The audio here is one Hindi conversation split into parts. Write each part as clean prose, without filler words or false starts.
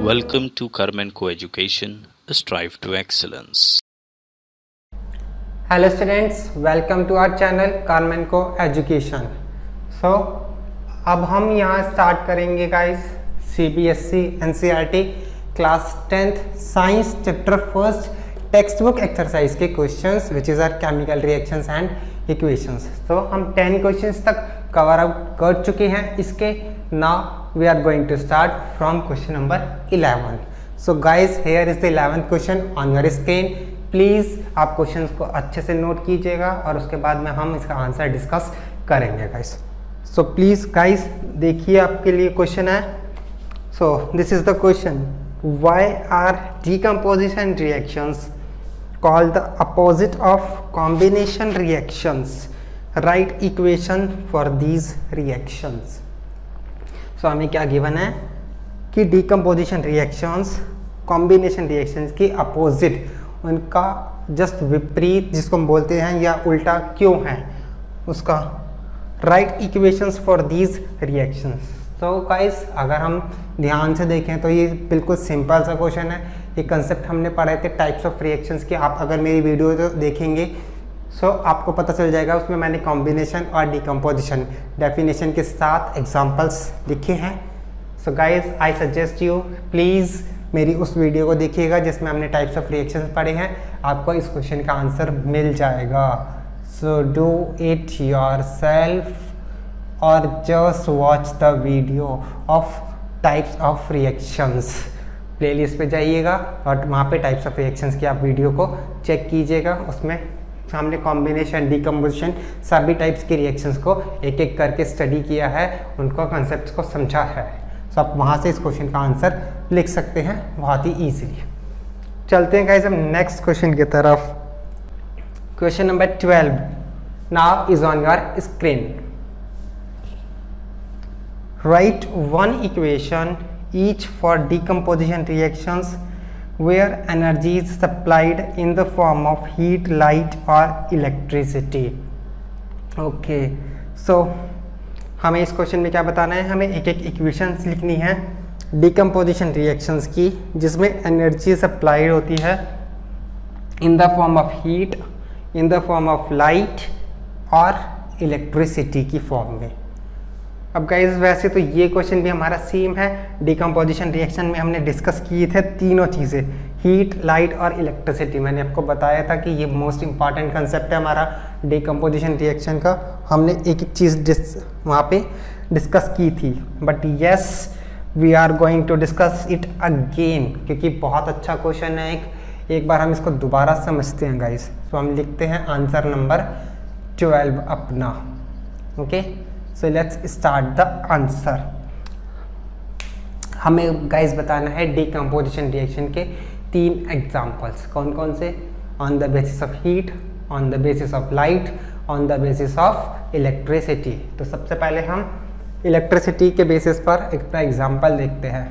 Welcome to Carmen Co-Education, Strive to Excellence. Hello students, welcome to our channel Carmen Co-Education. So अब हम यहाँ स्टार्ट करेंगे guys CBSE NCERT class 10th science chapter first text book exercise के questions which is are chemical reactions and equations. तो हम 10 क्वेश्चंस तक कवर अप कर चुके हैं इसके. Now we are going to start from question number 11. So guys, here is the 11th question on your screen. Please आप क्वेश्चंस को अच्छे से नोट कीजिएगा और उसके बाद में हम इसका आंसर डिस्कस करेंगे गाइस. सो प्लीज़ गाइस देखिए, आपके लिए क्वेश्चन है. So this is the question. Why are decomposition reactions called the opposite of combination reactions? Write equation for these reactions. So हमें क्या गिवन है कि डीकम्पोजिशन रिएक्शंस कॉम्बिनेशन रिएक्शंस की अपोजिट, उनका जस्ट विपरीत जिसको हम बोलते हैं या उल्टा क्यों है, उसका right equations for these reactions. तो गाइस अगर हम ध्यान से देखें तो ये बिल्कुल सिंपल सा क्वेश्चन है. ये कंसेप्ट हमने पढ़े थे टाइप्स ऑफ रिएक्शंस के. आप अगर मेरी वीडियो तो देखेंगे सो आपको पता चल जाएगा. उसमें मैंने कॉम्बिनेशन और डिकम्पोजिशन डेफिनेशन के साथ एग्जांपल्स लिखे हैं. So guys I suggest you please मेरी उस वीडियो को देखिएगा जिसमें हमने टाइप्स ऑफ रिएक्शंस पढ़े हैं. आपको इस क्वेश्चन का आंसर मिल जाएगा. सो डू इट योरसेल्फ और just watch the video of types of reactions. Playlist पे जाइएगा और वहाँ पे टाइप्स ऑफ रिएक्शंस की आप वीडियो को चेक कीजिएगा. उसमें हमने कॉम्बिनेशन डिकम्पोजिशन सभी टाइप्स के रिएक्शंस को एक एक करके स्टडी किया है, उनको कंसेप्ट्स को समझा है. तो आप वहाँ से इस क्वेश्चन का आंसर लिख सकते हैं बहुत ही ईजिली. चलते हैं गाइस हम नेक्स्ट क्वेश्चन की तरफ. Question number 12 now is on your screen. Right one equation each for decomposition reactions where energy is supplied in the form of heat, light or electricity. Okay, so हमें इस क्वेश्चन में क्या बताना है, हमें एक एक इक्वेशंस लिखनी है डिकम्पोजिशन रिएक्शंस की जिसमें एनर्जी सप्लाइड होती है in the form of heat, in the form of light और इलेक्ट्रिसिटी की फॉर्म में. अब गाइस वैसे तो ये क्वेश्चन भी हमारा सेम है. डिकम्पोजिशन रिएक्शन में हमने डिस्कस किए थे तीनों चीज़ें, हीट, लाइट और इलेक्ट्रिसिटी. मैंने आपको बताया था कि ये मोस्ट इंपॉर्टेंट कंसेप्ट है हमारा डिकम्पोजिशन रिएक्शन का. हमने एक एक चीज़ वहाँ पे डिस्कस की थी. But yes we are going to discuss it again क्योंकि बहुत अच्छा क्वेश्चन है. एक बार हम इसको दोबारा समझते हैं गाइस. तो हम लिखते हैं आंसर नंबर 12 अपना. Okay, so let's start the answer. हमें गाइस बताना है डिकम्पोजिशन रिएक्शन के 3 एग्जांपल्स. कौन कौन से? On the basis of heat, on the basis of light, on the basis of electricity. तो सबसे पहले हम इलेक्ट्रिसिटी के बेसिस पर एक एग्जांपल देखते हैं.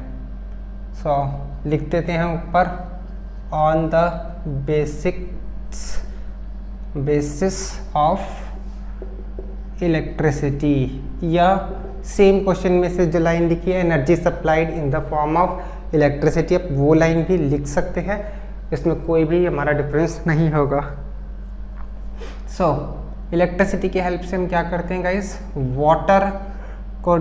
सो लिख देते हैं ऊपर on the basis of electricity, या सेम क्वेश्चन में से जो लाइन लिखी है energy supplied in the form of electricity, आप वो लाइन भी लिख सकते हैं. इसमें कोई भी हमारा डिफरेंस नहीं होगा. सो इलेक्ट्रिसिटी की हेल्प से हम क्या करते हैं गाइस, वाटर को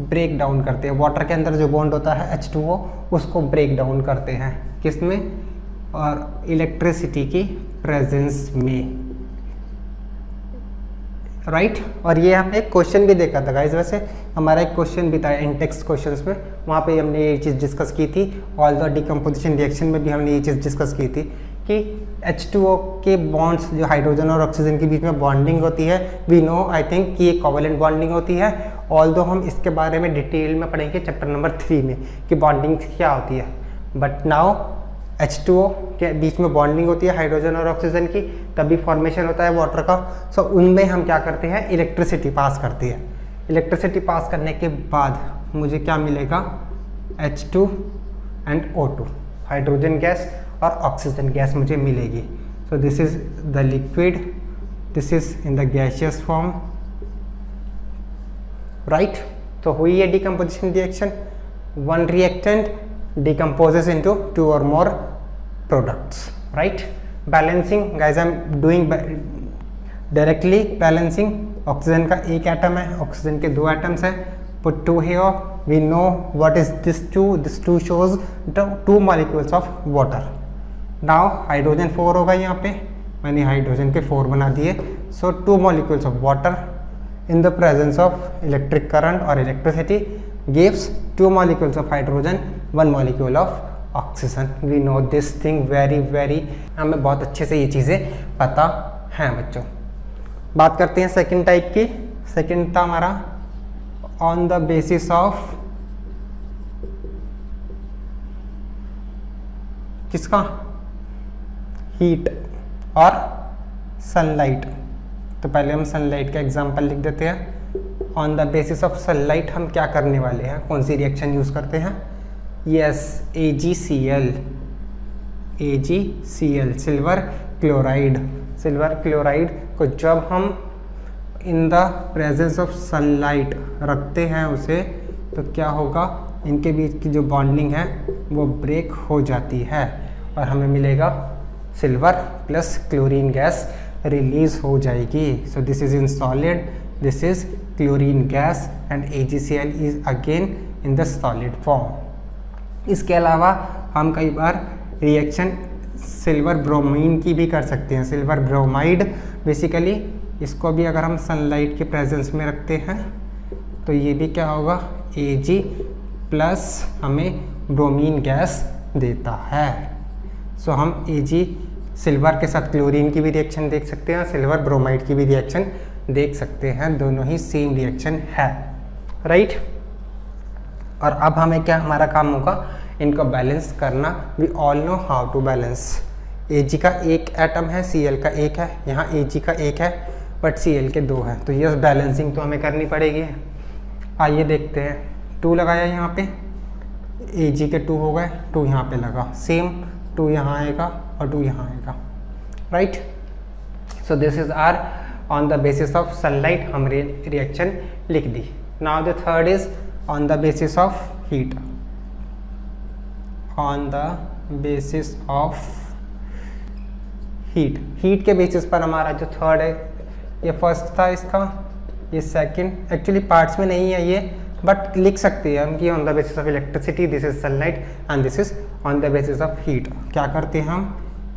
ब्रेक डाउन करते हैं. वाटर के अंदर जो बॉन्ड होता है H2O उसको ब्रेक डाउन करते हैं. किसमें? और इलेक्ट्रिसिटी की प्रेजेंस में. राइट और ये हमने एक क्वेश्चन भी देखा था गाइस. वैसे हमारा एक क्वेश्चन भी था इन टेक्स्ट क्वेश्चंस में, वहाँ पे हमने ये चीज़ डिस्कस की थी. ऑल द डिकम्पोजिशन रिएक्शन में भी हमने ये चीज़ डिस्कस की थी कि H2O के बॉन्ड्स जो हाइड्रोजन और ऑक्सीजन के बीच में बॉन्डिंग होती है, वी नो आई थिंक कि ये कोवेलेंट बॉन्डिंग होती है. ऑल्दो हम इसके बारे में डिटेल में पढ़ेंगे चैप्टर नंबर 3 में कि बॉन्डिंग क्या होती है. बट नाउ H2O के बीच में बॉन्डिंग होती है हाइड्रोजन और ऑक्सीजन की, तभी फॉर्मेशन होता है वाटर का. सो उनमें हम क्या करते हैं, इलेक्ट्रिसिटी पास करती है. इलेक्ट्रिसिटी पास करने के बाद मुझे क्या मिलेगा, H2 and O2, hydrogen gas और ऑक्सीजन गैस मुझे मिलेगी. सो this is the liquid, this is in the gaseous form. Right, तो हुई है decomposition reaction. One reactant decomposes into 2 or more products, right? Balancing, guys, I'm doing directly balancing. Oxygen का एक एटम है, ऑक्सीजन के 2 एटम्स हैं, put 2 here, we know what is this 2 shows the 2 molecules of water. now hydrogen 4 होगा, यहाँ पे मैंने हाइड्रोजन के 4 बना दिए. so 2 molecules of water in the presence of electric current or electricity gives 2 molecules of hydrogen, 1 molecule of oxygen. we know this thing very हमें बहुत अच्छे से ये चीज़ें पता हैं बच्चों. बात करते हैं सेकंड टाइप की. सेकंड था हमारा ऑन द बेसिस ऑफ किसका, हीट और सनलाइट. तो पहले हम सनलाइट का एग्जांपल लिख देते हैं. On the basis of sunlight हम क्या करने वाले हैं, कौन सी रिएक्शन यूज करते हैं. Yes, AgCl, silver chloride. Silver chloride को जब हम in the presence of sunlight रखते हैं उसे, तो क्या होगा, इनके बीच की जो बॉन्डिंग है वो ब्रेक हो जाती है और हमें मिलेगा silver plus chlorine gas release हो जाएगी. सो this is in solid, this is chlorine gas and AgCl is again in the solid form. इसके अलावा हम कई बार रिएक्शन सिल्वर ब्रोमीन की भी कर सकते हैं. सिल्वर ब्रोमाइड बेसिकली, इसको भी अगर हम सनलाइट के प्रेजेंस में रखते हैं तो ये भी क्या होगा, Ag प्लस हमें ब्रोमीन गैस देता है. सो हम Ag सिल्वर के साथ क्लोरीन की भी रिएक्शन देख सकते हैं, सिल्वर ब्रोमाइड की भी रिएक्शन देख सकते हैं, दोनों ही सेम रिएक्शन है, राइट. और अब हमें क्या हमारा काम होगा, इनको बैलेंस करना. We all know how to balance. Ag का एक एटम है, Cl का एक है, यहाँ Ag का एक है बट Cl के 2 है, तो यस बैलेंसिंग तो हमें करनी पड़ेगी. आइए देखते हैं. 2 लगाया यहाँ पे, Ag के 2 हो गए, 2 यहाँ पे लगा, सेम 2 यहाँ आएगा और 2 यहाँ आएगा, right. So this is are on the basis of sunlight हम रिएक्शन लिख दी. Now the third is on the basis of heat. On the basis of heat, heat के बेसिस पर हमारा जो थर्ड है, ये फर्स्ट था इसका, ये सेकंड. एक्चुअली पार्ट्स में नहीं है ये, बट लिख सकते हैं हम कि on the basis of electricity this is sunlight and this is on the basis of heat. क्या करते हैं हम,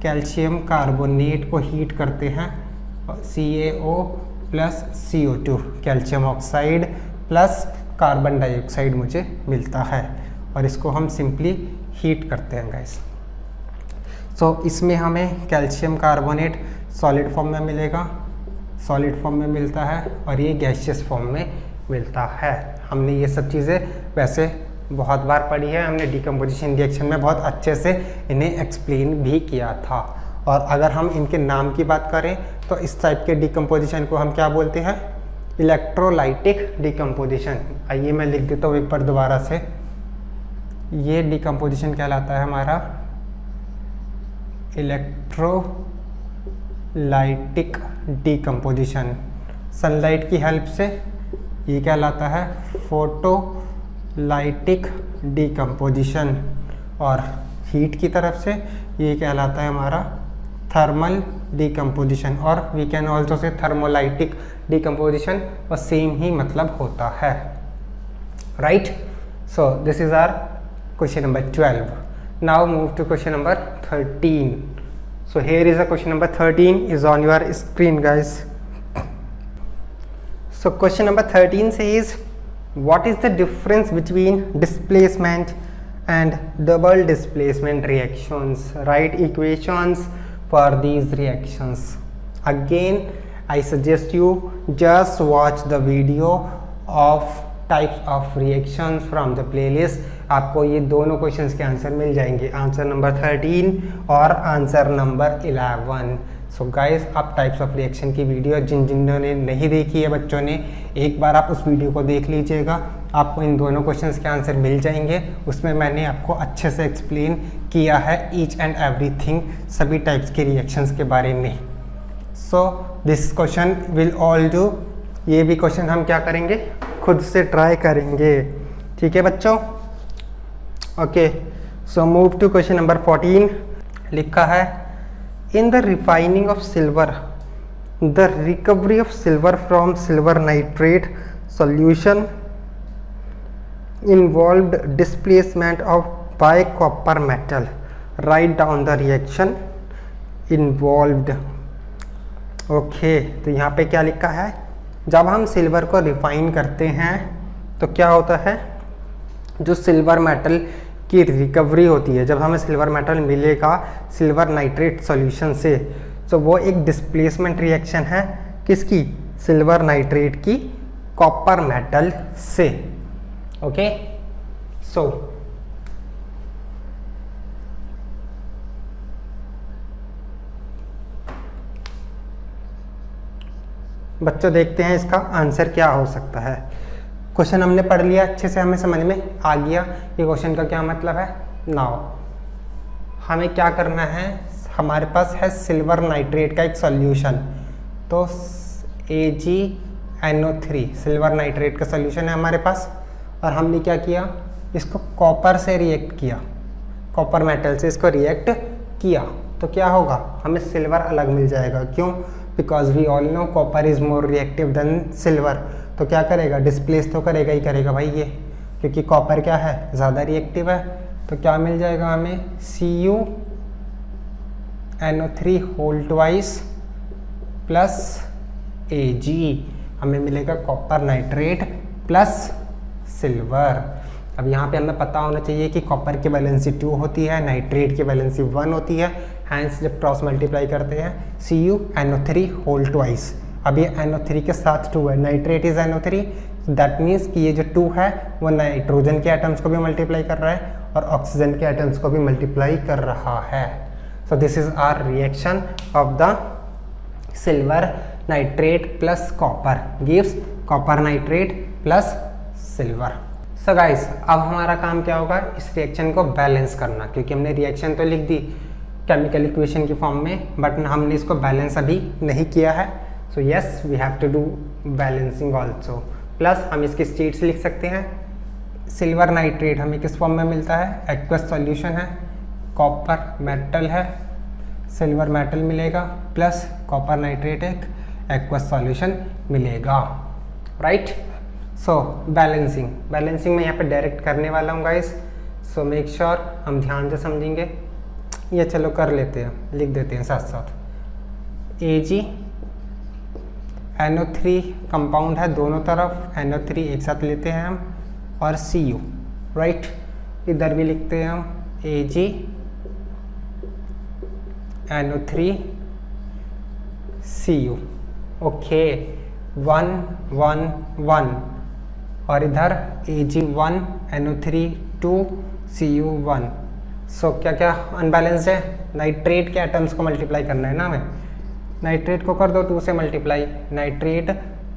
कैल्शियम कार्बोनेट को हीट करते हैं, CaO plus CO2, calcium oxide plus carbon dioxide मुझे मिलता है और इसको हम सिंपली हीट करते हैं गाइस. सो इसमें हमें कैल्शियम कार्बोनेट सॉलिड फॉर्म में मिलेगा, सॉलिड फॉर्म में मिलता है और ये गैसियस फॉर्म में मिलता है. हमने ये सब चीज़ें वैसे बहुत बार पढ़ी है, हमने डिकम्पोजिशन रिएक्शन में बहुत अच्छे से इन्हें एक्सप्लेन भी किया था. और अगर हम इनके नाम की बात करें तो इस टाइप के डिकम्पोजिशन को हम क्या बोलते हैं, इलेक्ट्रोलाइटिक डिकम्पोजिशन. आइए मैं लिख देता हूँ एक बार दोबारा से. ये डिकम्पोजिशन कहलाता है हमारा इलेक्ट्रोलाइटिक डिकम्पोजिशन. सनलाइट की हेल्प से ये कहलाता है फोटोलाइटिक डिकम्पोजिशन और हीट की तरफ से ये कहलाता है हमारा थर्मल डिकम्पोजिशन और we can also say thermolytic decomposition, और सेम ही मतलब होता है, right. So this is our question number 12. Now move to question number 13. So here is a question number 13 is on your screen, guys. So question number 13 says, what is the difference between displacement and double displacement reactions? Write equations for these reactions. Again, I suggest you just watch the video of types of reactions from the playlist. आपको ये दोनों क्वेश्चंस के आंसर मिल जाएंगे, आंसर नंबर 13 और आंसर नंबर 11. सो गाइस, आप टाइप्स ऑफ रिएक्शन की वीडियो जिन्होंने नहीं देखी है बच्चों ने, एक बार आप उस वीडियो को देख लीजिएगा, आपको इन दोनों क्वेश्चंस के आंसर मिल जाएंगे. उसमें मैंने आपको अच्छे से एक्सप्लेन किया है ईच एंड एवरीथिंग, सभी टाइप्स के रिएक्शंस के बारे में. So this question will all do. ये भी क्वेश्चन हम क्या करेंगे, खुद से ट्राई करेंगे, ठीक है बच्चों. Okay, so move to question number 14। लिखा है in the refining of silver the recovery of silver from silver nitrate solution involved displacement of by copper metal. Write down the reaction involved. Okay, तो यहाँ पे क्या लिखा है, जब हम सिल्वर को रिफाइन करते हैं तो क्या होता है, जो सिल्वर मेटल की रिकवरी होती है, जब हमें सिल्वर मेटल मिलेगा सिल्वर नाइट्रेट सॉल्यूशन से, तो वो एक डिस्प्लेसमेंट रिएक्शन है किसकी, सिल्वर नाइट्रेट की कॉपर मेटल से। ओके, सो बच्चों देखते हैं इसका आंसर क्या हो सकता है। क्वेश्चन हमने पढ़ लिया, अच्छे से हमें समझ में आ गया ये क्वेश्चन का क्या मतलब है। नाउ हमें क्या करना है, हमारे पास है सिल्वर नाइट्रेट का एक सॉल्यूशन, तो AgNO3 सिल्वर नाइट्रेट का सॉल्यूशन है हमारे पास, और हमने क्या किया, इसको कॉपर से रिएक्ट किया, कॉपर मेटल से इसको रिएक्ट किया, तो क्या होगा, हमें सिल्वर अलग मिल जाएगा। क्यों, because we all know copper is more reactive than silver. तो क्या करेगा, डिस्प्लेस तो करेगा ही करेगा भाई ये, क्योंकि कॉपर क्या है, ज़्यादा रिएक्टिव है। तो क्या मिल जाएगा हमें, CuNO3 whole twice plus Ag, हमें मिलेगा कॉपर नाइट्रेट प्लस सिल्वर। अब यहाँ पे हमें पता होना चाहिए कि कॉपर की वैलेंसी 2 होती है, नाइट्रेट की वैलेंसी 1 होती है, हैंस जब क्रॉस मल्टीप्लाई करते हैं CuNO3 होल ट्वाइस। अब ये NO3 के साथ 2 है, nitrate is NO3, that means कि ये जो 2 है वो नाइट्रोजन के एटम्स को भी मल्टीप्लाई कर रहा है और ऑक्सीजन के एटम्स को भी मल्टीप्लाई कर रहा है। So this is our reaction of the silver nitrate plus copper gives copper nitrate plus silver. So guys, अब हमारा काम क्या होगा, इस रिएक्शन को बैलेंस करना, क्योंकि हमने रिएक्शन तो लिख दी केमिकल इक्वेशन की फॉर्म में, बट हमने इसको बैलेंस अभी नहीं किया है। So yes, we have to do balancing also. Plus हम इसके स्टेट्स लिख सकते हैं, सिल्वर नाइट्रेट हमें किस फॉर्म में मिलता है, एक्वस सॉल्यूशन है, कॉपर मेटल है, सिल्वर मेटल मिलेगा, प्लस कॉपर नाइट्रेट एक एक्वस सॉल्यूशन मिलेगा, राइट। सो बैलेंसिंग मैं यहाँ पे डायरेक्ट करने वाला हूँ गाइस, सो मेक श्योर हम ध्यान से समझेंगे। ये चलो कर लेते हैं, लिख देते हैं साथ साथ। AgNO3 कंपाउंड है दोनों तरफ, NO3 एक साथ लेते हैं हम, और Cu, राइट। इधर भी लिखते हैं हम AgNO3 Cu, ओके, 1 1 1, और इधर Ag1NO3 2 Cu1। सो क्या क्या अनबैलेंस्ड है, नाइट्रेट के एटम्स को मल्टीप्लाई करना है ना हमें, नाइट्रेट को कर दो 2 से multiply, nitrate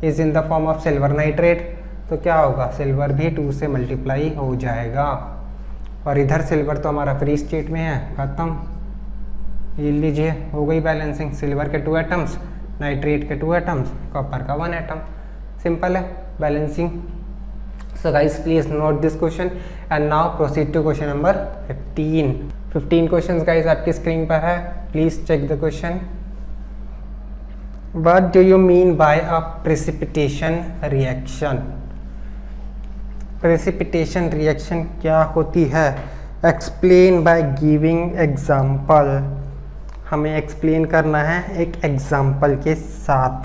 is in the form of silver nitrate, तो क्या होगा, सिल्वर भी 2 से मल्टीप्लाई हो जाएगा, और इधर सिल्वर तो हमारा फ्री स्टेट में है, खत्म। ये लीजिए, हो गई बैलेंसिंग, सिल्वर के 2 एटम्स, नाइट्रेट के 2 एटम्स, कॉपर का 1 एटम, सिंपल है balancing. So guys, please note this question and now proceed to question number 15. 15 questions guys आपकी स्क्रीन पर है, please check the question. What do you mean by a precipitation reaction? Precipitation reaction क्या होती है? Explain by giving example. हमें explain करना है एक example के साथ।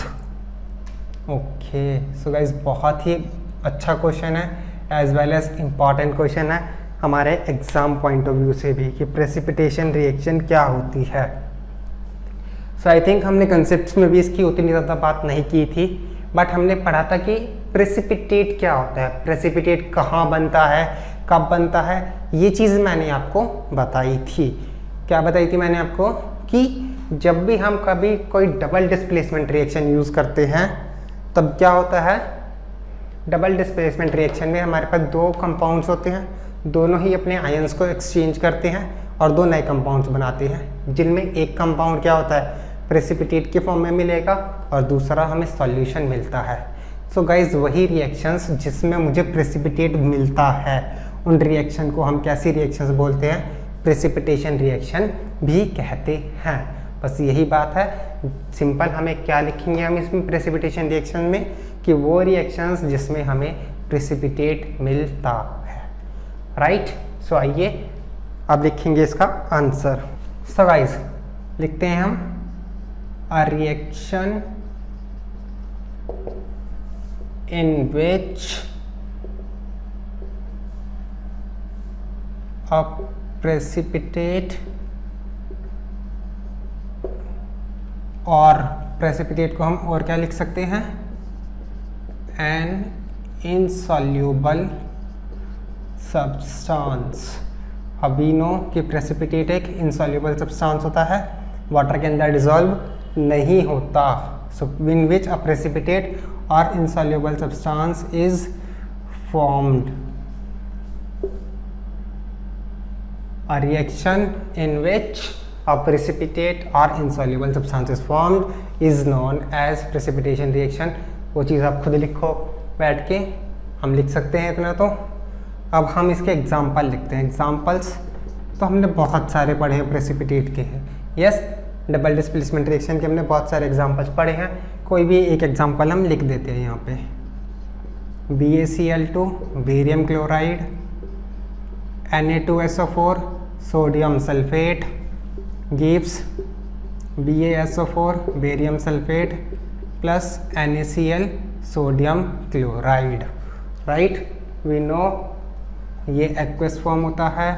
Okay, so guys बहुत ही अच्छा क्वेश्चन है, as well as important question है हमारे एग्जाम पॉइंट ऑफ व्यू से भी, कि प्रेसिपिटेशन रिएक्शन क्या होती है। सो आई थिंक हमने कंसेप्ट्स में भी इसकी उतनी ज़्यादा बात नहीं की थी, बट हमने पढ़ा था कि प्रेसिपिटेट क्या होता है, प्रेसिपिटेट कहाँ बनता है, कब बनता है, ये चीज़ मैंने आपको बताई थी। क्या बताई थी मैंने आपको, कि जब भी हम कभी कोई डबल डिस्प्लेसमेंट रिएक्शन यूज़ करते हैं तब क्या होता है, डबल डिस्प्लेसमेंट रिएक्शन में हमारे पास 2 कंपाउंड्स होते हैं, दोनों ही अपने आयंस को एक्सचेंज करते हैं और 2 नए कंपाउंड्स बनाते हैं, जिनमें एक कंपाउंड क्या होता है, प्रेसिपिटेट के फॉर्म में मिलेगा और दूसरा हमें सॉल्यूशन मिलता है। सो गाइज वही रिएक्शंस जिसमें मुझे प्रेसिपिटेट मिलता है उन रिएक्शन को हम कैसी रिएक्शंस बोलते हैं, प्रेसिपिटेशन रिएक्शन भी कहते हैं। बस यही बात है, सिंपल हमें क्या लिखेंगे हम इसमें प्रेसिपिटेशन रिएक्शन में, कि वो रिएक्शंस जिसमें हमें प्रेसिपिटेट मिलता है, राइट। सो आइए अब लिखेंगे इसका आंसर। सो गाइस लिखते हैं हम, a reaction in which a precipitate, और प्रेसिपिटेट को हम और क्या लिख सकते हैं, एन इनसॉल्यूबल सब्सटेंस। अभी नो कि प्रेसिपिटेट एक इनसॉल्यूबल सब्सटेंस होता है, वाटर के अंदर डिसॉल्व नहीं होता। सो इन विच अ प्रेसिपिटेट और insoluble substance is formed, a reaction in which a precipitate or insoluble substance is formed is known as precipitation reaction। वो चीज़ आप खुद लिखो बैठ के, हम लिख सकते हैं इतना तो। अब हम इसके एग्जाम्पल लिखते हैं। एग्जाम्पल्स तो हमने बहुत सारे पढ़े हैं प्रेसिपिटेट के हैं, यस। डबल डिस्प्लेसमेंट रिएक्शन के हमने बहुत सारे एग्जाम्पल्स पढ़े हैं, कोई भी एक एग्जाम्पल हम लिख देते हैं यहाँ पे। BaCl2 barium chloride, Na2SO4 sodium sulphate gives BaSO4 barium sulphate plus NaCl sodium chloride, right. We know ये एक्वस फॉर्म होता है,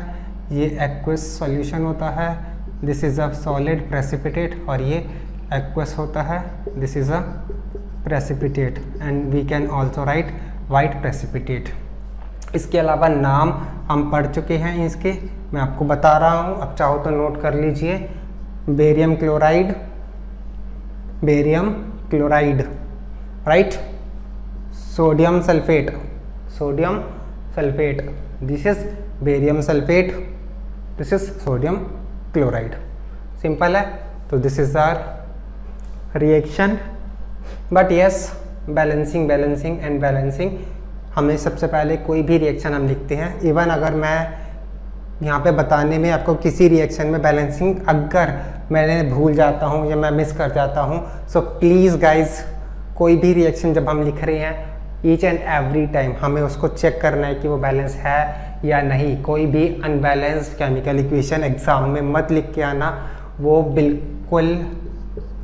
ये एक्वस सॉल्यूशन होता है, this is a solid precipitate, और ये एक्वस होता है, this is a precipitate, and we can also write white precipitate. इसके अलावा नाम हम पढ़ चुके हैं इसके, मैं आपको बता रहा हूँ, अब चाहो तो नोट कर लीजिए। Barium chloride, barium chloride, right. Sodium sulphate, sodium sulphate, this is barium sulphate, this is sodium chloride. Simple है। तो this is our reaction, but yes balancing balancing and balancing. हमें सबसे पहले कोई भी रिएक्शन हम लिखते हैं, इवन अगर मैं यहाँ पे बताने में आपको किसी रिएक्शन में बैलेंसिंग अगर मैंने भूल जाता हूँ या मैं मिस कर जाता हूँ, सो प्लीज़ गाइज कोई भी रिएक्शन जब हम लिख रहे हैं ईच एंड एवरी टाइम हमें उसको चेक करना है कि वो बैलेंस है या नहीं। कोई भी अनबैलेंस्ड केमिकल इक्वेशन एग्ज़ाम में मत लिख के आना, वो बिल्कुल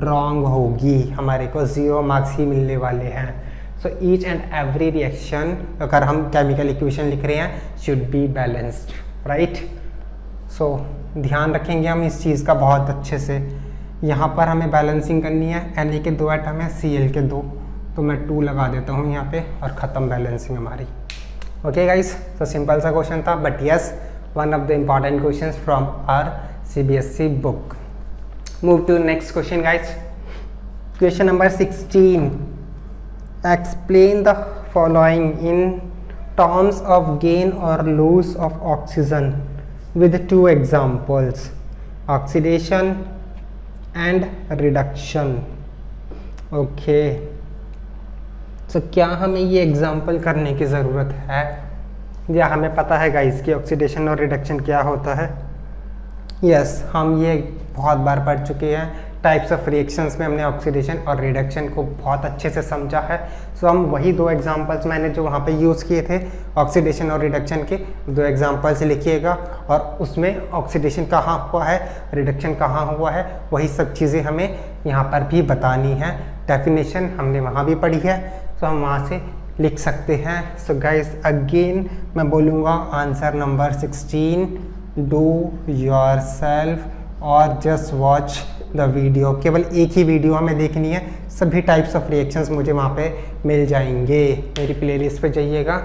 रॉन्ग होगी, हमारे को 0 मार्क्स ही मिलने वाले हैं। So each and every reaction अगर हम केमिकल इक्वेशन लिख रहे हैं शुड बी बैलेंस्ड, राइट। सो ध्यान रखेंगे हम इस चीज़ का बहुत अच्छे से। यहाँ पर हमें बैलेंसिंग करनी है, Na के 2 एटम है, Cl के 2, तो मैं 2 लगा देता हूँ यहाँ पे और ख़त्म बैलेंसिंग हमारी। ओके गाइस, तो सिंपल सा क्वेश्चन था, but yes one of the important questions from our CBSE book. Move to next question guys. Question number 16, explain the following in terms of gain or loss of oxygen with 2 examples, oxidation and reduction। okay, so क्या हमें ये एग्जाम्पल करने की ज़रूरत है, या हमें पता है गाइस कि ऑक्सीडेशन और रिडक्शन क्या होता है? यस हम ये बहुत बार पढ़ चुके हैं। टाइप्स ऑफ रिएक्शंस में हमने ऑक्सीडेशन और रिडक्शन को बहुत अच्छे से समझा है। सो हम वही 2 एग्जांपल्स मैंने जो वहाँ पे यूज़ किए थे ऑक्सीडेशन और रिडक्शन के 2 एग्जांपल्स लिखिएगा, और उसमें ऑक्सीडेशन कहाँ हुआ है, रिडक्शन कहाँ हुआ है, वही सब चीज़ें हमें यहाँ पर भी बतानी है। डेफिनेशन हमने वहाँ भी पढ़ी है, तो हम वहाँ से लिख सकते हैं। सो गाइस अगेन मैं बोलूँगा answer number 16, do your self और जस्ट वॉच द वीडियो। केवल एक ही वीडियो हमें देखनी है, सभी टाइप्स ऑफ रिएक्शंस मुझे वहाँ पे मिल जाएंगे। मेरी प्लेलिस्ट पे जाइएगा,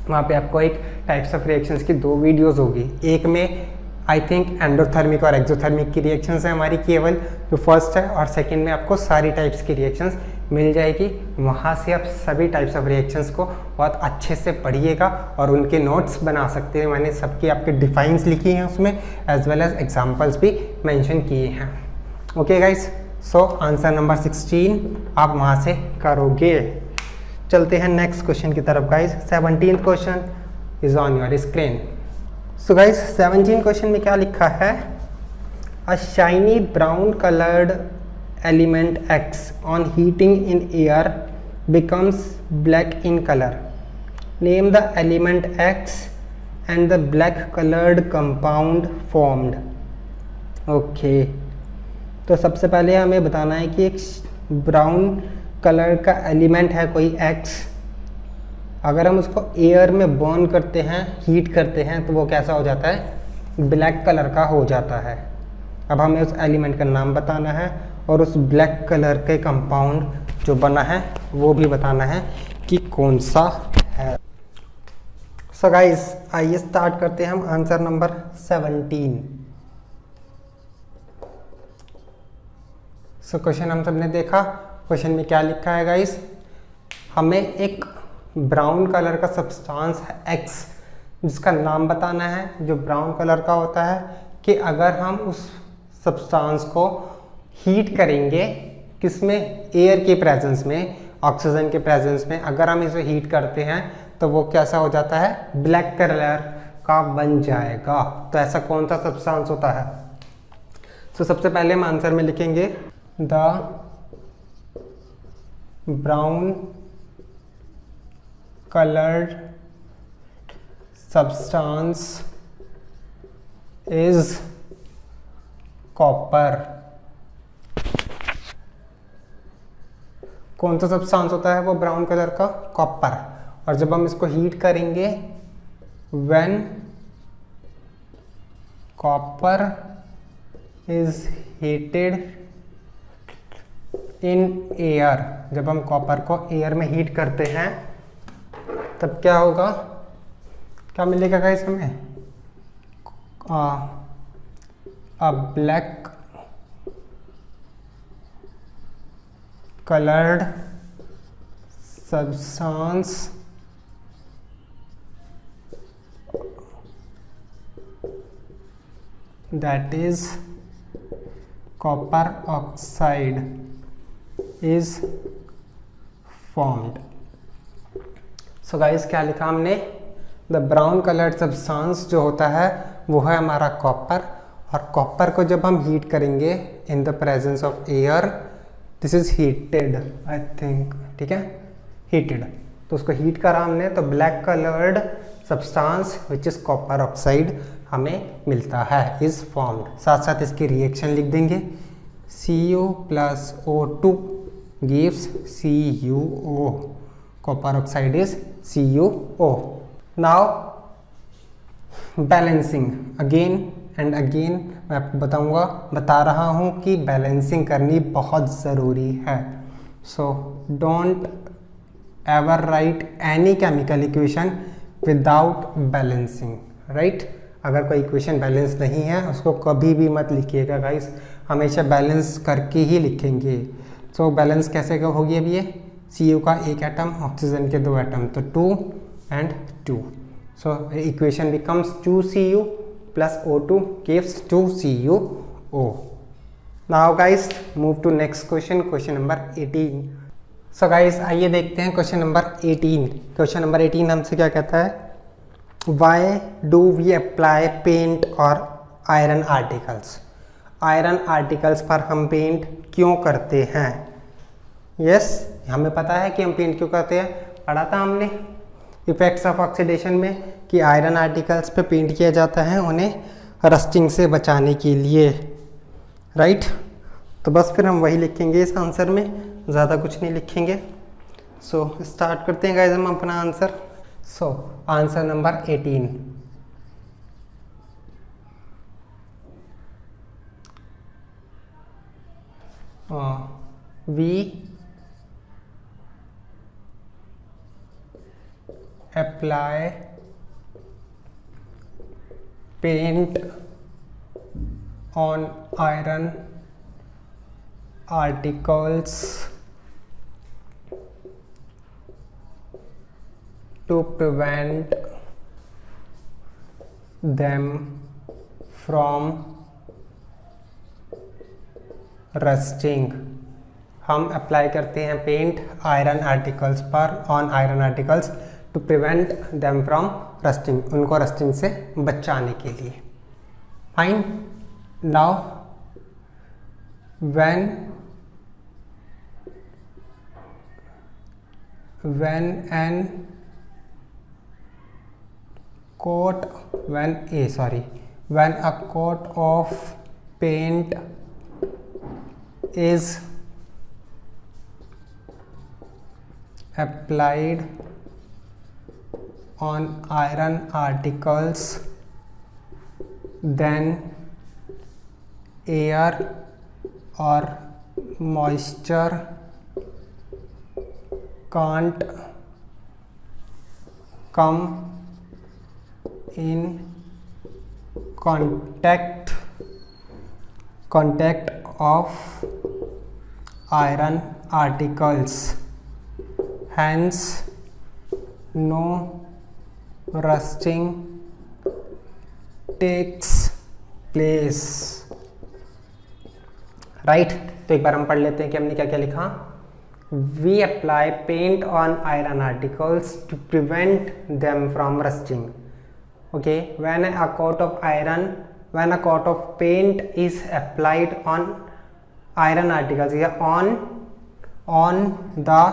वहाँ पे आपको एक टाइप्स ऑफ रिएक्शंस की 2 वीडियोस होगी। एक में आई थिंक एंडोथर्मिक और एक्सोथर्मिक की रिएक्शंस है हमारी केवल, जो फर्स्ट है, और सेकंड में आपको सारी टाइप्स की रिएक्शंस मिल जाएगी। वहाँ से आप सभी टाइप्स ऑफ रिएक्शंस को बहुत अच्छे से पढ़िएगा और उनके नोट्स बना सकते हैं। मैंने सबकी आपके डिफाइंस लिखी हैं उसमें, एज वेल एज एग्जाम्पल्स भी मैंशन किए हैं। Okay guys, so answer number 16 आप वहाँ से करोगे। चलते हैं नेक्स्ट क्वेश्चन की तरफ guys. 17th question, is on your screen. So guys 17 question में क्या लिखा है, अ shiny brown coloured element X on heating in air becomes black in colour, name the element X and the black coloured compound formed. Okay, तो सबसे पहले हमें बताना है कि एक ब्राउन कलर का एलिमेंट है कोई X, अगर हम उसको एयर में बर्न करते हैं, हीट करते हैं, तो वो कैसा हो जाता है, ब्लैक कलर का हो जाता है। अब हमें उस एलिमेंट का नाम बताना है और उस ब्लैक कलर के कंपाउंड जो बना है वो भी बताना है कि कौन सा है। सो गाइस आइए स्टार्ट करते हैं हम आंसर नंबर 17। सो क्वेश्चन हम सबने देखा, क्वेश्चन में क्या लिखा है गाइस, हमें एक ब्राउन कलर का सब्सटेंस है X जिसका नाम बताना है, जो ब्राउन कलर का होता है, कि अगर हम उस सब्सटेंस को हीट करेंगे, किसमें, एयर के प्रेजेंस में, ऑक्सीजन के प्रेजेंस में, अगर हम इसे हीट करते हैं तो वो कैसा हो जाता है, ब्लैक कलर का बन जाएगा। तो ऐसा कौन सा सब्सटेंस होता है। तो सबसे पहले हम आंसर में लिखेंगे the brown colored substance is copper। कौन सा सब्सटेंस होता है वो ब्राउन कलर का, कॉपर। और जब हम इसको हीट करेंगे, when copper is heated in air, जब हम कॉपर को एयर में हीट करते हैं तब क्या होगा, क्या मिलेगा गाइस हमें, a black colored substance that is copper oxide is formed। So guys क्या लिखा हमने, द ब्राउन कलर्ड सब्सटेंस जो होता है वो है हमारा कॉपर, और कॉपर को जब हम हीट करेंगे in the presence of air, this is heated I think, ठीक है, हीटेड, तो उसको हीट करा हमने तो black coloured substance which is copper oxide हमें मिलता है, इज फॉर्म्ड। साथ साथ इसकी रिएक्शन लिख देंगे, Cu plus O2 gives CuO, copper oxide is CuO। Now balancing, again and again मैं आपको बता रहा हूँ कि बैलेंसिंग करनी बहुत ज़रूरी है। So don't ever right any chemical equation without balancing, right. अगर कोई इक्वेशन बैलेंस नहीं है उसको कभी भी मत लिखिएगा गाइस, हमेशा बैलेंस करके ही लिखेंगे। सो बैलेंस कैसे का होगी, अब ये Cu का एक एटम, ऑक्सीजन के 2 एटम, तो 2 and 2। So equation becomes 2Cu plus O2 gives 2CuO। Now guys move to next question, question number 18। So guys आइए देखते हैं क्वेश्चन नंबर 18। क्वेश्चन नंबर 18 हमसे क्या कहता है, why do we apply paint और आयरन आर्टिकल्स। आयरन आर्टिकल्स पर हम पेंट क्यों करते हैं। यस हमें पता है कि हम पेंट क्यों करते हैं, पढ़ा था हमने इफेक्ट्स ऑफ ऑक्सीडेशन में कि आयरन आर्टिकल्स पे पेंट किया जाता है उन्हें रस्टिंग से बचाने के लिए, राइट। तो बस फिर हम वही लिखेंगे इस आंसर में, ज़्यादा कुछ नहीं लिखेंगे। सो स्टार्ट करते हैं गाइस हम अपना answer. So answer number 18, we apply paint on iron articles to prevent them from rusting. हम अप्लाई करते हैं पेंट आयरन आर्टिकल्स पर, on iron articles to prevent them from rusting, उनको रस्टिंग से बचाने के लिए। Fine. Now when a coat of paint is applied on iron articles, then air or moisture can't come in contact of iron articles, hence no rusting takes place। Right. तो एक बार हम पढ़ लेते हैं कि हमने क्या क्या लिखा। We apply paint on iron articles to prevent them from rusting. Okay, when a coat of paint is applied on iron articles, on the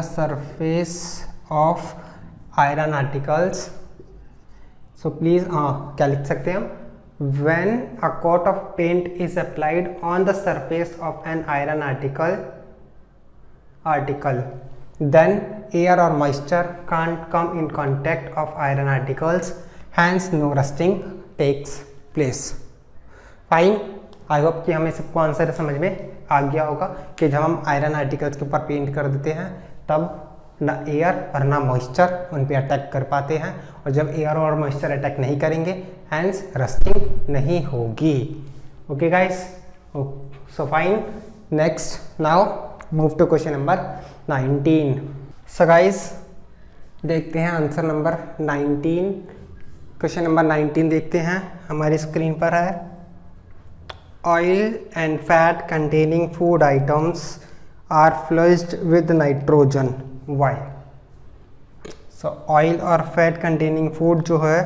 surface of iron articles, so please क्या लिख सकते हैं हम, when a coat of paint is applied on the surface of an iron article, then air or moisture can't come in contact of iron articles, hence no rusting takes place। Fine. I hope कि हमें सबको आंसर समझ में आ गया होगा कि जब हम आयरन आर्टिकल्स के ऊपर पेंट कर देते हैं तब ना एयर और ना मॉइस्चर उन पे अटैक कर पाते हैं, और जब एयर और मॉइस्चर अटैक नहीं करेंगे हैंस रस्टिंग नहीं होगी। Okay guys, so fine. Next, now move to question number 19। So guys देखते हैं आंसर नंबर 19। क्वेश्चन नंबर 19 देखते हैं, हमारी स्क्रीन पर है। Oil and fat containing food items are flushed with nitrogen, why? So oil और फैट कंटेनिंग फूड जो है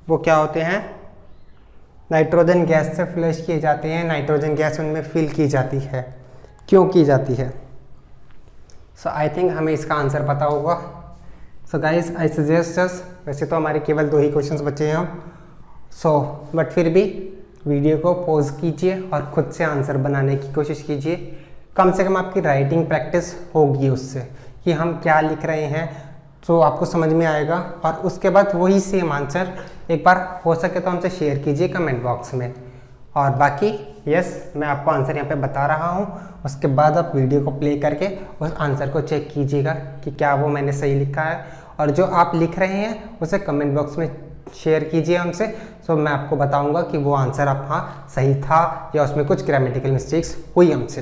वो क्या होते हैं, नाइट्रोजन गैस से फ्लश किए जाते हैं, नाइट्रोजन गैस उनमें फिल की जाती है। क्यों की जाती है? सो आई थिंक हमें इसका आंसर पता होगा। So guys I suggest us, वैसे तो हमारे केवल 2 ही क्वेश्चंस बचे हैं हम, सो बट फिर भी वीडियो को पॉज कीजिए और खुद से आंसर बनाने की कोशिश कीजिए। कम से कम आपकी राइटिंग प्रैक्टिस होगी उससे कि हम क्या लिख रहे हैं, तो आपको समझ में आएगा। और उसके बाद वही सेम आंसर एक बार हो सके तो हमसे शेयर कीजिए कमेंट बॉक्स में। और बाकी यस, मैं आपको आंसर यहाँ पे बता रहा हूँ, उसके बाद आप वीडियो को प्ले करके उस आंसर को चेक कीजिएगा कि क्या वो मैंने सही लिखा है, और जो आप लिख रहे हैं उसे कमेंट बॉक्स में शेयर कीजिए हमसे। सो मैं आपको बताऊंगा कि वो आंसर आप हाँ सही था या उसमें कुछ ग्रामेटिकल मिस्टेक्स हुई हमसे।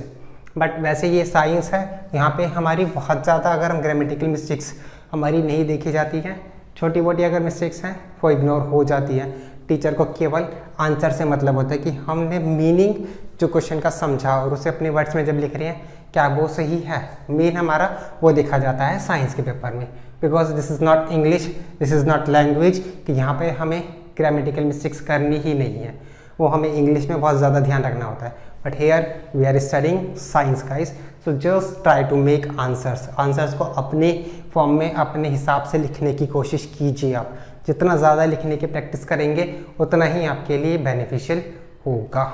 बट वैसे ये साइंस है, यहाँ पे हमारी बहुत ज़्यादा अगर हम ग्रामेटिकल मिस्टेक्स हमारी नहीं देखी जाती हैं, छोटी मोटी अगर मिस्टेक्स हैं वो इग्नोर हो जाती है। टीचर को केवल आंसर से मतलब होता है कि हमने मीनिंग जो क्वेश्चन का समझा और उसे अपने वर्ड्स में जब लिख रहे हैं क्या वो सही है, मेन हमारा वो देखा जाता है साइंस के पेपर में। Because this is not English, this is not language कि यहाँ पे हमें ग्रामेटिकल मिस्टेक्स करनी ही नहीं है, वो हमें इंग्लिश में बहुत ज़्यादा ध्यान रखना होता है। But here we are studying science guys, so just try to make answers को अपने फॉर्म में अपने हिसाब से लिखने की कोशिश कीजिए। आप जितना ज़्यादा लिखने की प्रैक्टिस करेंगे उतना ही आपके लिए बेनिफिशियल होगा।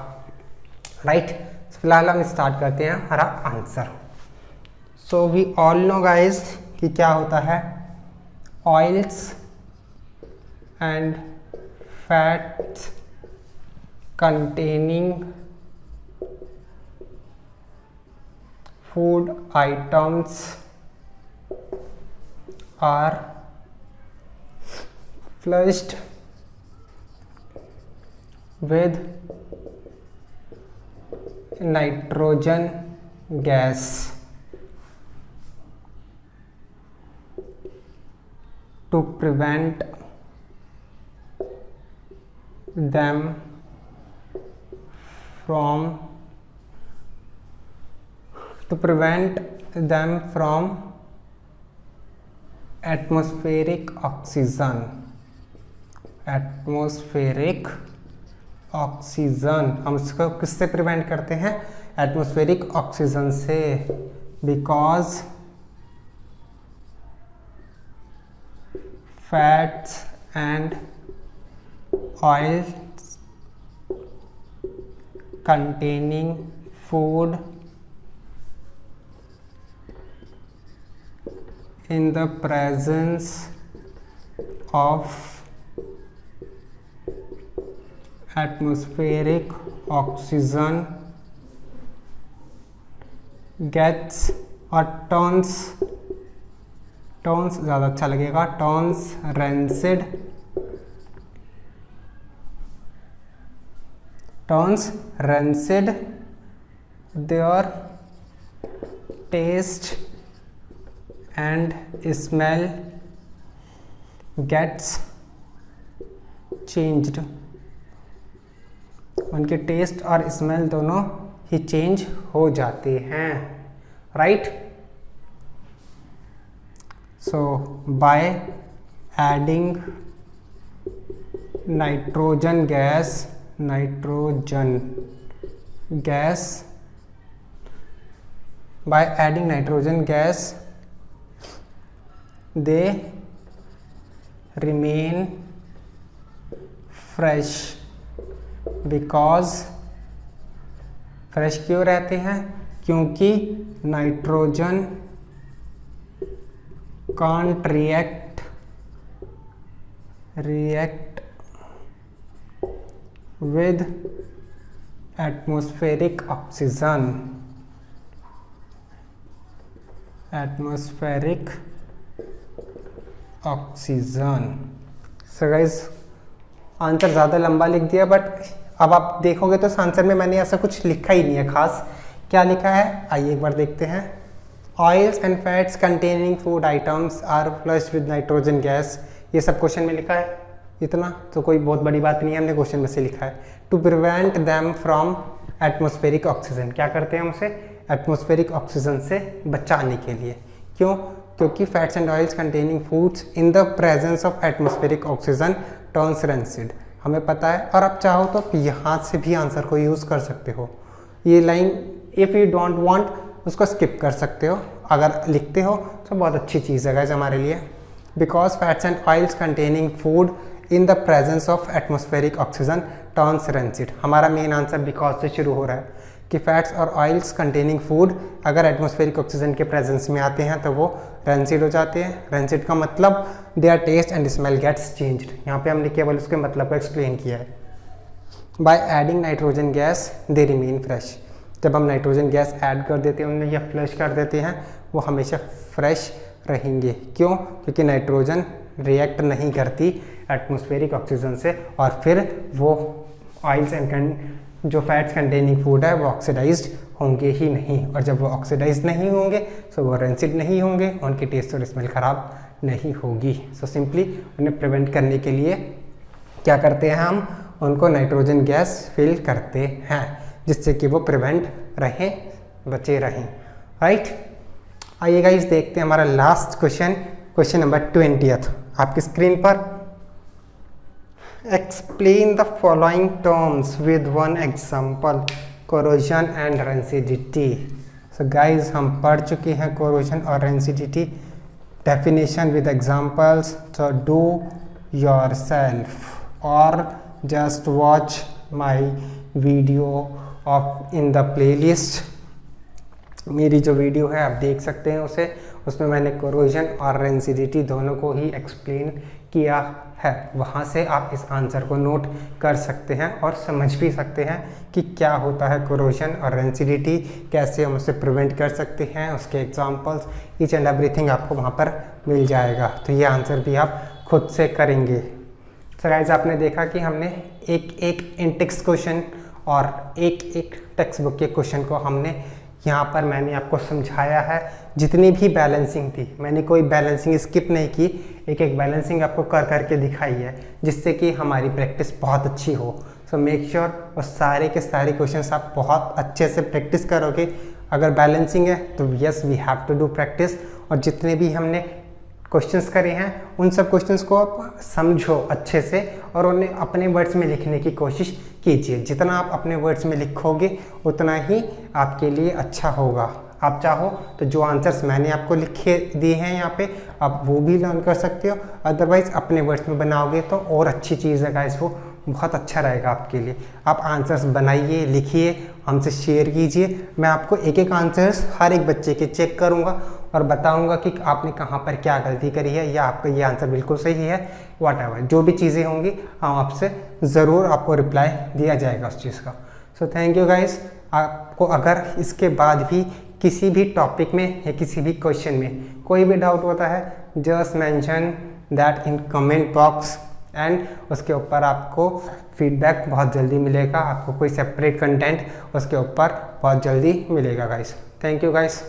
राइट, फिलहाल हम स्टार्ट करते हैं हमारा आंसर। So we all know guys कि क्या होता है, oils and fats containing food items are flushed with nitrogen gas to prevent them from atmospheric oxygen, atmospheric oxygen हम उसको किससे प्रिवेंट करते हैं? एटमॉस्फेरिक ऑक्सीजन से, because fats and oils containing food in the presence of atmospheric oxygen gets or turns ज़्यादा अच्छा लगेगा, turns rancid, their taste and smell gets changed, उनके टेस्ट और स्मेल दोनों ही चेंज हो जाते हैं, right. So by adding nitrogen gas by adding nitrogen gas they remain fresh, because fresh क्यों रहते हैं? क्योंकि nitrogen can't react with atmospheric oxygen, so guys answer ज़्यादा लंबा लिख दिया, बट अब आप देखोगे तो इस आंसर में मैंने ऐसा कुछ लिखा ही नहीं है खास। क्या लिखा है आइए एक बार देखते हैं। Oils and fats containing food items are flushed with nitrogen gas, ये सब क्वेश्चन में लिखा है। इतना तो कोई बहुत बड़ी बात नहीं है, हमने क्वेश्चन में से लिखा है। To prevent them from atmospheric oxygen, क्या करते हैं हम उसे? एटमॉस्फेरिक ऑक्सीजन से बचाने के लिए। क्यों? क्योंकि fats and oils containing foods in the presence of atmospheric oxygen turns rancid, हमें पता है। और आप चाहो तो यहाँ से भी आंसर को यूज़ कर सकते हो। ये line if you don't want उसको स्किप कर सकते हो, अगर लिखते हो तो बहुत अच्छी चीज़ है गाइस हमारे लिए। Because fats and oils containing food in the presence of atmospheric oxygen turns rancid, हमारा मेन आंसर बिकॉज से शुरू हो रहा है कि फैट्स और ऑयल्स कंटेनिंग फूड अगर एटमॉस्फेरिक ऑक्सीजन के प्रेजेंस में आते हैं तो वो रेंसिड हो जाते हैं। रेंसिड का मतलब their taste and smell gets changed, यहाँ पे हमने केवल उसके मतलब को एक्सप्लेन किया है। By adding nitrogen gas they remain fresh, जब हम नाइट्रोजन गैस ऐड कर देते हैं उनमें या फ्लश कर देते हैं वो हमेशा फ्रेश रहेंगे। क्यों? क्योंकि नाइट्रोजन रिएक्ट नहीं करती एटमॉस्फेरिक ऑक्सीजन से, और फिर वो ऑयल्स एंड जो फैट्स कंटेनिंग फूड है वो ऑक्सीडाइज्ड होंगे ही नहीं, और जब वो ऑक्सीडाइज नहीं होंगे तो वो रेंसिड नहीं होंगे, उनकी टेस्ट और स्मेल ख़राब नहीं होगी। सो सिंपली उन्हें प्रिवेंट करने के लिए क्या करते हैं हम? उनको नाइट्रोजन गैस फिल करते हैं जिससे कि वो प्रिवेंट रहें, बचे रहें, राइट। आइए गाइस देखते हैं हमारा लास्ट क्वेश्चन, क्वेश्चन नंबर 20 आपकी स्क्रीन पर। Explain the following terms with one example, corrosion and rancidity. So guys हम पढ़ चुके हैं कोरोजन और रेंसिडिटी, डेफिनेशन विद एग्जाम्पल्स, तो डू योर सेल्फ और just watch my video of in the playlist. मेरी जो वीडियो है आप देख सकते हैं उसे, उसमें मैंने कोरोजन और रेंसिडिटी दोनों को ही एक्सप्लेन किया है। वहाँ से आप इस आंसर को नोट कर सकते हैं और समझ भी सकते हैं कि क्या होता है कोरोजन और रेंसिडिटी, कैसे हम उसे प्रिवेंट कर सकते हैं, उसके एग्जांपल्स, ईच एंड एवरीथिंग आपको वहाँ पर मिल जाएगा। तो ये आंसर भी आप खुद से करेंगे। सो गाइस आपने देखा कि हमने एक एक इंटेक्स क्वेश्चन और एक एक टेक्स्ट बुक के क्वेश्चन को हमने यहाँ पर मैंने आपको समझाया है। जितनी भी बैलेंसिंग थी मैंने कोई बैलेंसिंग स्किप नहीं की, एक एक बैलेंसिंग आपको कर करके दिखाई है जिससे कि हमारी प्रैक्टिस बहुत अच्छी हो। सो मेक श्योर वो सारे के सारे क्वेश्चंस आप बहुत अच्छे से प्रैक्टिस करोगे। अगर बैलेंसिंग है तो yes we have to do practice, और जितने भी हमने क्वेश्चंस करे हैं उन सब क्वेश्चंस को आप समझो अच्छे से और उन्हें अपने वर्ड्स में लिखने की कोशिश कीजिए। जितना आप अपने वर्ड्स में लिखोगे उतना ही आपके लिए अच्छा होगा। आप चाहो तो जो आंसर्स मैंने आपको लिखे दिए हैं यहाँ पे आप वो भी लर्न कर सकते हो, अदरवाइज़ अपने वर्ड्स में बनाओगे तो और अच्छी चीज़ है गाइस, वो बहुत अच्छा रहेगा आपके लिए। आप आंसर्स बनाइए, लिखिए, हमसे शेयर कीजिए। मैं आपको एक एक आंसर्स हर एक बच्चे के चेक करूँगा और बताऊँगा कि आपने कहाँ पर क्या गलती करी है या आपका ये आंसर बिल्कुल सही है। व्हाटएवर जो भी चीज़ें होंगी हम आपसे ज़रूर आपको रिप्लाई दिया जाएगा उस चीज़ का। So thank you guys. आपको अगर इसके बाद भी किसी भी टॉपिक में या किसी भी क्वेश्चन में कोई भी डाउट होता है just mention that in comment box and उसके ऊपर आपको फीडबैक बहुत जल्दी मिलेगा। आपको कोई सेपरेट कंटेंट उसके ऊपर बहुत जल्दी मिलेगा गाइस। Thank you guys.